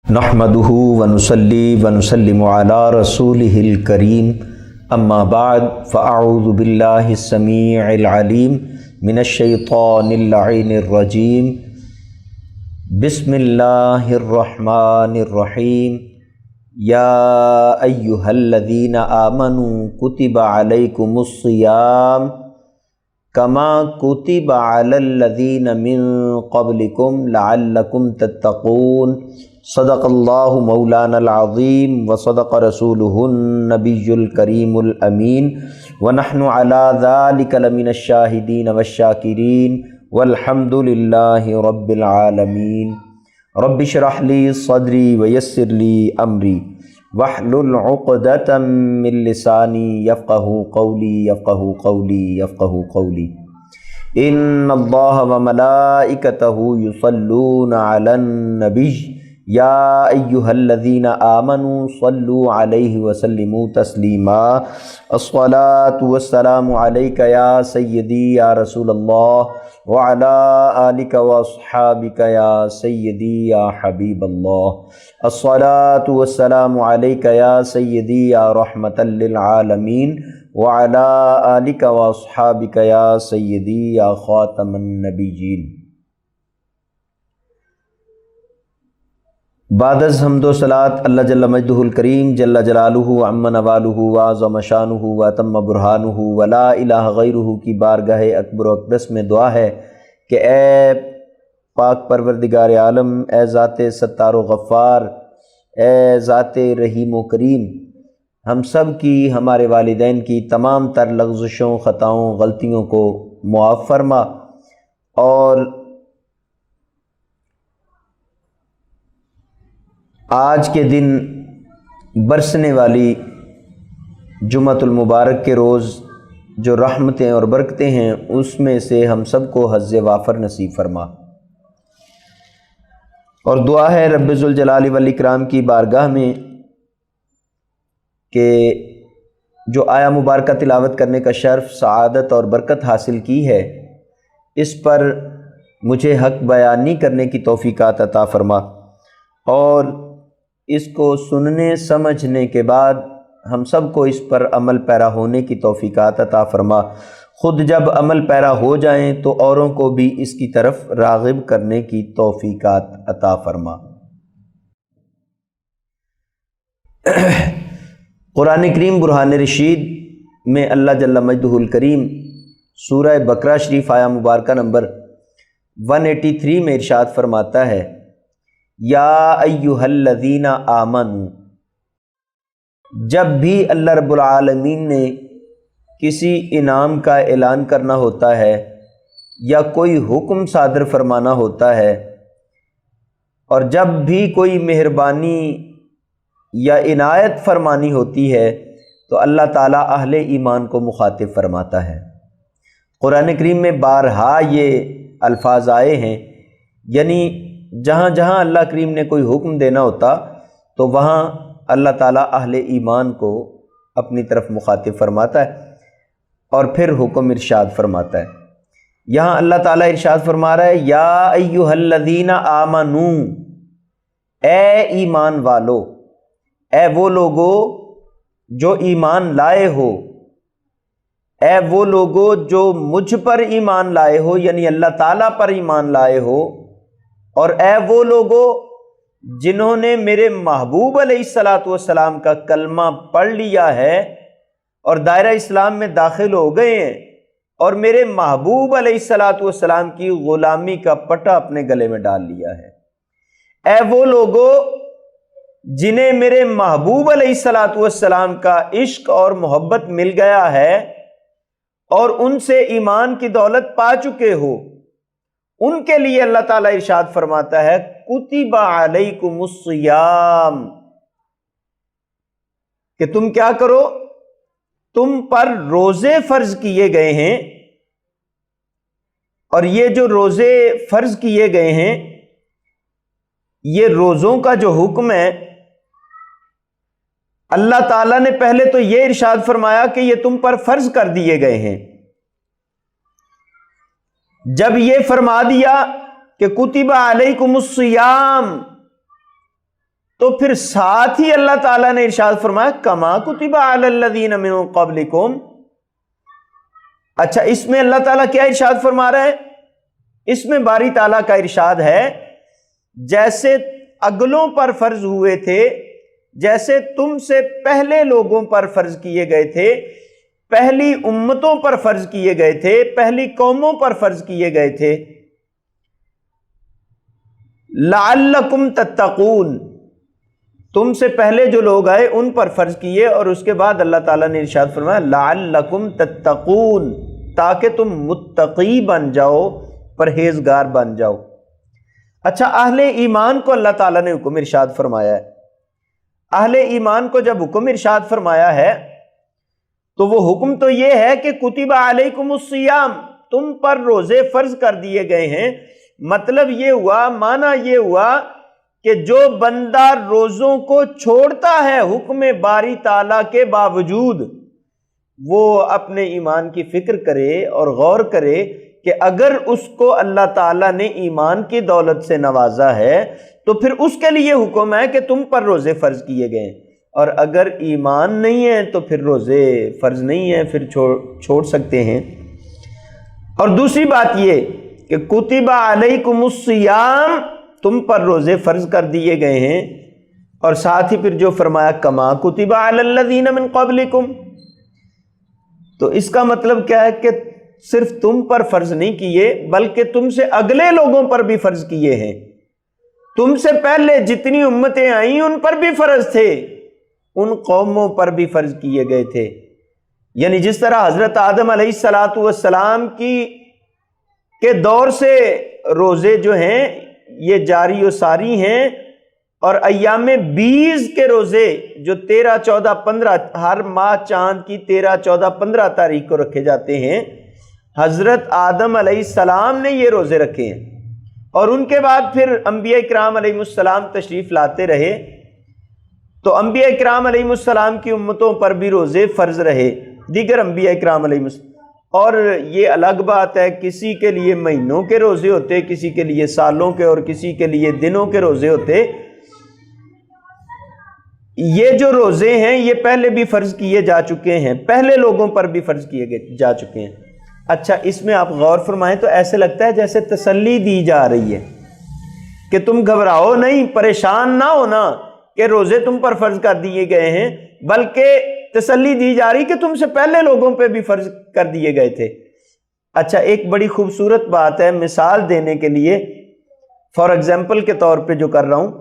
نحمدہ ونصلی ونسلم علی رسولہ الکریم اما بعد فاعوذ باللہ السمیع العلیم من الشیطان اللعین الرجیم بسم اللہ الرحمن الرحیم یا ایہا الذین آمنوا کتب علیکم الصیام کما کتب علی الذین من قبلکم لعلکم تتقون صدق اللہ مولانا العظیم وصدق رسولہ النبی الکریم الامین ونحن علی ذلک لمن الشاہدین والشاکرین والحمد للہ رب العالمین رب اشرح لی صدری ویسر لی امری واحلل عقدۃ من لسانی یفقہوا قولی ان اللہ وملائکتہ یصلون علی النبی یا ایہا الذین آمنوا صلوا علیہ وسلموا تسلیما الصلاۃ والسلام علیک یا سیدی یا رسول اللہ وعلی آلک واصحابک یا سیدی یا حبیب اللہ الصلاۃ والسلام علیک یا سیدی یا رحمۃ للعالمین وعلی آلک واصحابک یا سیدی یا خاتم النبیین۔ بعد از حمد و صلاۃ اللہ جل مجدہ الکریم جل جلالہ عم نوالہ وعظم شانہ واتم برہانہ ولا الہ غیرہ کی بارگاہ اکبر و اقدس میں دعا ہے کہ اے پاک پروردگار عالم، اے ذات ستار و غفار، اے ذات رحیم و کریم، ہم سب کی، ہمارے والدین کی تمام تر لغزشوں، خطاؤں، غلطیوں کو معاف فرما، اور آج کے دن برسنے والی جمعۃ المبارک کے روز جو رحمتیں اور برکتیں ہیں، اس میں سے ہم سب کو حظ وافر نصیب فرما، اور دعا ہے رب ذوالجلال والاکرام کی بارگاہ میں کہ جو آیا مبارکہ تلاوت کرنے کا شرف، سعادت اور برکت حاصل کی ہے، اس پر مجھے حق بیانی کرنے کی توفیقات عطا فرما، اور اس کو سننے سمجھنے کے بعد ہم سب کو اس پر عمل پیرا ہونے کی توفیقات عطا فرما۔ خود جب عمل پیرا ہو جائیں تو اوروں کو بھی اس کی طرف راغب کرنے کی توفیقات عطا فرما۔ قرآن کریم برہان رشید میں اللہ جل مجدہ الکریم سورہ بقرہ شریف آیہ مبارکہ نمبر 183 میں ارشاد فرماتا ہے، یا ایہا الذین آمنوا۔ جب بھی اللہ رب العالمین نے کسی انعام کا اعلان کرنا ہوتا ہے یا کوئی حکم صادر فرمانا ہوتا ہے، اور جب بھی کوئی مہربانی یا عنایت فرمانی ہوتی ہے، تو اللہ تعالیٰ اہل ایمان کو مخاطب فرماتا ہے۔ قرآن کریم میں بارہا یہ الفاظ آئے ہیں، یعنی جہاں جہاں اللہ کریم نے کوئی حکم دینا ہوتا تو وہاں اللہ تعالیٰ اہل ایمان کو اپنی طرف مخاطب فرماتا ہے اور پھر حکم ارشاد فرماتا ہے۔ یہاں اللہ تعالیٰ ارشاد فرما رہا ہے، یا ایہا الذین آمنو، اے ایمان والو، اے وہ لوگو جو ایمان لائے ہو، اے وہ لوگو جو مجھ پر ایمان لائے ہو، یعنی اللہ تعالیٰ پر ایمان لائے ہو، اور اے وہ لوگو جنہوں نے میرے محبوب علیہ السلام کا کلمہ پڑھ لیا ہے اور دائرہ اسلام میں داخل ہو گئے ہیں، اور میرے محبوب علیہ السلام کی غلامی کا پٹا اپنے گلے میں ڈال لیا ہے۔ اے وہ لوگو جنہیں میرے محبوب علیہ السلام کا عشق اور محبت مل گیا ہے اور ان سے ایمان کی دولت پا چکے ہو، ان کے لیے اللہ تعالیٰ ارشاد فرماتا ہے، کتب علیکم الصیام، کہ تم کیا کرو، تم پر روزے فرض کیے گئے ہیں، اور یہ جو روزے فرض کیے گئے ہیں، یہ روزوں کا جو حکم ہے، اللہ تعالیٰ نے پہلے تو یہ ارشاد فرمایا کہ یہ تم پر فرض کر دیے گئے ہیں۔ جب یہ فرما دیا کہ کتب علیکم الصیام، تو پھر ساتھ ہی اللہ تعالیٰ نے ارشاد فرمایا کما کتب علی الذین من قبلکم۔ اچھا، اس میں اللہ تعالیٰ کیا ارشاد فرما رہا ہے؟ اس میں باری تعالیٰ کا ارشاد ہے جیسے اگلوں پر فرض ہوئے تھے، جیسے تم سے پہلے لوگوں پر فرض کیے گئے تھے، پہلی امتوں پر فرض کیے گئے تھے، پہلی قوموں پر فرض کیے گئے تھے، لعلکم تتقون، تم سے پہلے جو لوگ آئے ان پر فرض کیے، اور اس کے بعد اللہ تعالیٰ نے ارشاد فرمایا لعلکم تتقون، تاکہ تم متقی بن جاؤ، پرہیزگار بن جاؤ۔ اچھا، اہل ایمان کو اللہ تعالیٰ نے حکم ارشاد فرمایا ہے۔ اہل ایمان کو جب حکم ارشاد فرمایا ہے تو وہ حکم تو یہ ہے کہ کتب علیکم الصیام، تم پر روزے فرض کر دیے گئے ہیں۔ مطلب یہ ہوا، معنی یہ ہوا کہ جو بندہ روزوں کو چھوڑتا ہے حکم باری تعالیٰ کے باوجود، وہ اپنے ایمان کی فکر کرے اور غور کرے کہ اگر اس کو اللہ تعالیٰ نے ایمان کی دولت سے نوازا ہے تو پھر اس کے لیے حکم ہے کہ تم پر روزے فرض کیے گئے ہیں، اور اگر ایمان نہیں ہے تو پھر روزے فرض نہیں ہیں، پھر چھوڑ سکتے ہیں۔ اور دوسری بات یہ کہ کتب علیکم الصیام، تم پر روزے فرض کر دیے گئے ہیں، اور ساتھ ہی پھر جو فرمایا کما کتب علی الذین من قبلکم، تو اس کا مطلب کیا ہے کہ صرف تم پر فرض نہیں کیے بلکہ تم سے اگلے لوگوں پر بھی فرض کیے ہیں، تم سے پہلے جتنی امتیں آئیں ان پر بھی فرض تھے، ان قوموں پر بھی فرض کیے گئے تھے۔ یعنی جس طرح حضرت آدم علیہ السلام کے دور سے روزے جو ہیں یہ جاری و ساری ہیں، اور ایام 20 کے روزے جو 13، 14، 15 ہر ماہ چاند کی 13، 14، 15 تاریخ کو رکھے جاتے ہیں، حضرت آدم علیہ السلام نے یہ روزے رکھے ہیں، اور ان کے بعد پھر انبیاء کرام علیہ السلام تشریف لاتے رہے، تو انبیاء کرام علیہ السلام کی امتوں پر بھی روزے فرض رہے، دیگر انبیاء کرام علیہ السلام۔ اور یہ الگ بات ہے، کسی کے لیے مہینوں کے روزے ہوتے، کسی کے لیے سالوں کے، اور کسی کے لیے دنوں کے روزے ہوتے۔ یہ جو روزے ہیں یہ پہلے بھی فرض کیے جا چکے ہیں، پہلے لوگوں پر بھی فرض کیے جا چکے ہیں۔ اچھا، اس میں آپ غور فرمائیں تو ایسے لگتا ہے جیسے تسلی دی جا رہی ہے کہ تم گھبراؤ نہیں، پریشان نہ ہونا کہ روزے تم پر فرض کر دیے گئے ہیں، بلکہ تسلی دی جا رہی کہ تم سے پہلے لوگوں پہ بھی فرض کر دیے گئے تھے۔ اچھا، ایک بڑی خوبصورت بات ہے مثال دینے کے لیے، فار ایگزامپل کے طور پہ جو کر رہا ہوں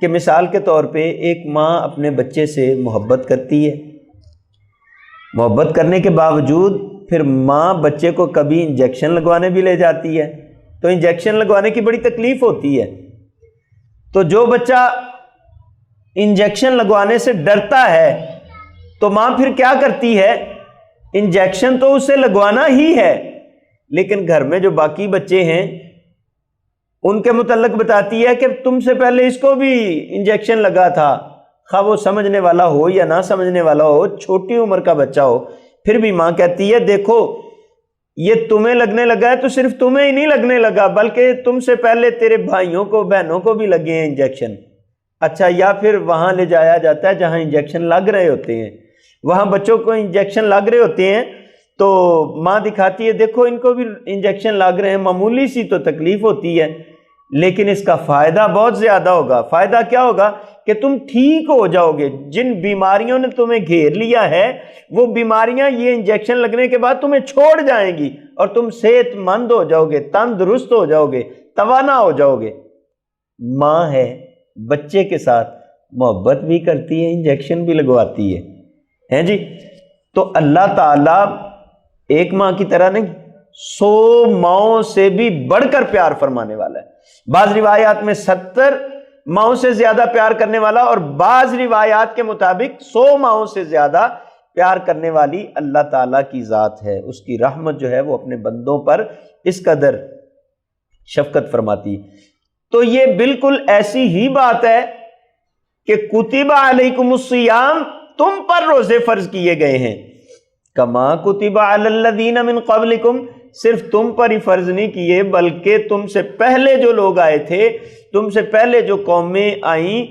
کہ مثال کے طور پہ ایک ماں اپنے بچے سے محبت کرتی ہے، محبت کرنے کے باوجود پھر ماں بچے کو کبھی انجیکشن لگوانے بھی لے جاتی ہے، تو انجیکشن لگوانے کی بڑی تکلیف ہوتی ہے، تو جو بچہ انجیکشن لگوانے سے ڈرتا ہے تو ماں پھر کیا کرتی ہے؟ انجیکشن تو اسے لگوانا ہی ہے، لیکن گھر میں جو باقی بچے ہیں ان کے متعلق بتاتی ہے کہ تم سے پہلے اس کو بھی انجیکشن لگا تھا، خواہ وہ سمجھنے والا ہو یا نہ سمجھنے والا ہو، چھوٹی عمر کا بچہ ہو، پھر بھی ماں کہتی ہے دیکھو یہ تمہیں لگنے لگا ہے تو صرف تمہیں ہی نہیں لگنے لگا بلکہ تم سے پہلے تیرے بھائیوں کو، بہنوں کو بھی لگے ہیں انجیکشن۔ اچھا، یا پھر وہاں لے جایا جاتا ہے جہاں انجیکشن لگ رہے ہوتے ہیں، وہاں بچوں کو انجیکشن لگ رہے ہوتے ہیں تو ماں دکھاتی ہے دیکھو ان کو بھی انجیکشن لگ رہے ہیں، معمولی سی تو تکلیف ہوتی ہے لیکن اس کا فائدہ بہت زیادہ ہوگا۔ فائدہ کیا ہوگا؟ کہ تم ٹھیک ہو جاؤ گے، جن بیماریوں نے تمہیں گھیر لیا ہے وہ بیماریاں یہ انجیکشن لگنے کے بعد تمہیں چھوڑ جائیں گی، اور تم صحت مند ہو جاؤ گے، تندرست ہو جاؤ گے، توانا ہو جاؤ گے۔ ماں ہے، بچے کے ساتھ محبت بھی کرتی ہے، انجیکشن بھی لگواتی ہے جی۔ تو اللہ تعالیٰ ایک ماں کی طرح نہیں، 100 ماؤں سے بھی بڑھ کر پیار فرمانے والا ہے۔ بعض روایات میں 70 ماؤں سے زیادہ پیار کرنے والا، اور بعض روایات کے مطابق 100 ماؤں سے زیادہ پیار کرنے والی اللہ تعالیٰ کی ذات ہے۔ اس کی رحمت جو ہے وہ اپنے بندوں پر اس قدر شفقت فرماتی ہے۔ تو یہ بالکل ایسی ہی بات ہے کہ کتب علیکم الصیام، تم پر روزے فرض کیے گئے ہیں، کما کتب علی الذین من قبلکم، صرف تم پر ہی فرض نہیں کیے بلکہ تم سے پہلے جو لوگ آئے تھے، تم سے پہلے جو قومیں آئیں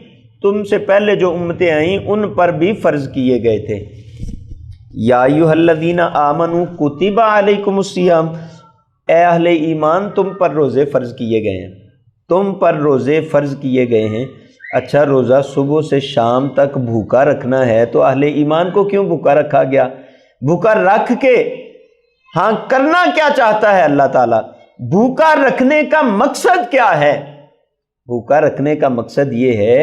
تم سے پہلے جو امتیں آئیں ان پر بھی فرض کیے گئے تھے۔ یا ایھا الذین آمنوا کتب علیکم الصیام، اے اہل ایمان تم پر روزے فرض کیے گئے ہیں، تم پر روزے فرض کیے گئے ہیں۔ اچھا روزہ صبح سے شام تک بھوکا رکھنا ہے تو اہل ایمان کو کیوں بھوکا رکھا گیا؟ بھوکا رکھ کے ہاں کرنا کیا چاہتا ہے اللہ تعالیٰ؟ بھوکا رکھنے کا مقصد کیا ہے؟ بھوکا رکھنے کا مقصد یہ ہے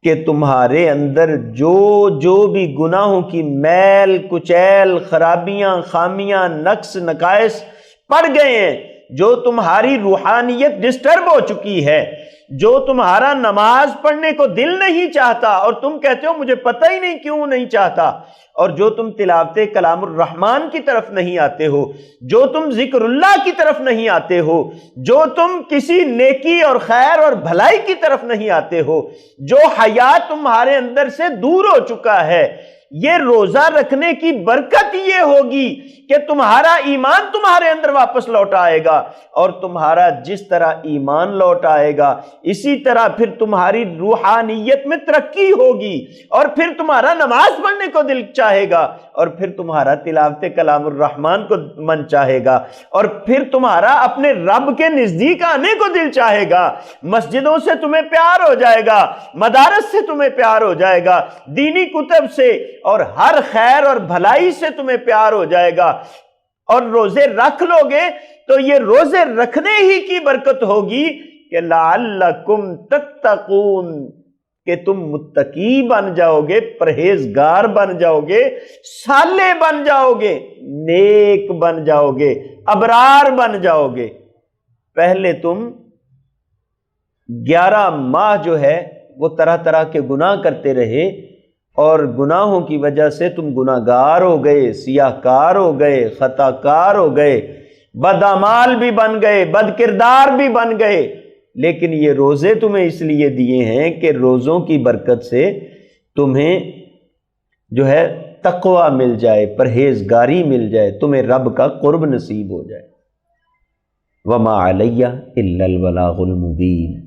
کہ تمہارے اندر جو بھی گناہوں کی میل کچیل خرابیاں خامیاں نقص نقائص پڑ گئے ہیں، جو تمہاری روحانیت ڈسٹرب ہو چکی ہے، جو تمہارا نماز پڑھنے کو دل نہیں چاہتا اور تم کہتے ہو مجھے پتہ ہی نہیں کیوں نہیں چاہتا، اور جو تم تلاوت کلام الرحمن کی طرف نہیں آتے ہو، جو تم ذکر اللہ کی طرف نہیں آتے ہو، جو تم کسی نیکی اور خیر اور بھلائی کی طرف نہیں آتے ہو، جو حیا تمہارے اندر سے دور ہو چکا ہے، یہ روزہ رکھنے کی برکت یہ ہوگی کہ تمہارا ایمان تمہارے اندر واپس لوٹ آئے گا، اور تمہارا جس طرح ایمان لوٹ آئے گا اسی طرح پھر تمہاری روحانیت میں ترقی ہوگی، اور پھر تمہارا نماز پڑھنے کو دل چاہے گا، اور پھر تمہارا تلاوت کلام الرحمن کو من چاہے گا، اور پھر تمہارا اپنے رب کے نزدیک آنے کو دل چاہے گا، مسجدوں سے تمہیں پیار ہو جائے گا، مدارس سے تمہیں پیار ہو جائے گا، دینی کتب سے اور ہر خیر اور بھلائی سے تمہیں پیار ہو جائے گا، اور روزے رکھ لو گے تو یہ روزے رکھنے ہی کی برکت ہوگی کہ لعلکم تتقون، کہ تم متقی بن جاؤ گے، پرہیزگار بن جاؤ گے، صالح بن جاؤ گے، نیک بن جاؤ گے، ابرار بن جاؤ گے۔ پہلے تم 11 ماہ جو ہے وہ طرح طرح کے گناہ کرتے رہے، اور گناہوں کی وجہ سے تم گناہگار ہو گئے، سیاہ کار ہو گئے، خطا کار ہو گئے، بدعمال بھی بن گئے، بد کردار بھی بن گئے، لیکن یہ روزے تمہیں اس لیے دیے ہیں کہ روزوں کی برکت سے تمہیں جو ہے تقوی مل جائے، پرہیزگاری مل جائے، تمہیں رب کا قرب نصیب ہو جائے۔ وما علیہ الا البلاغ المبین۔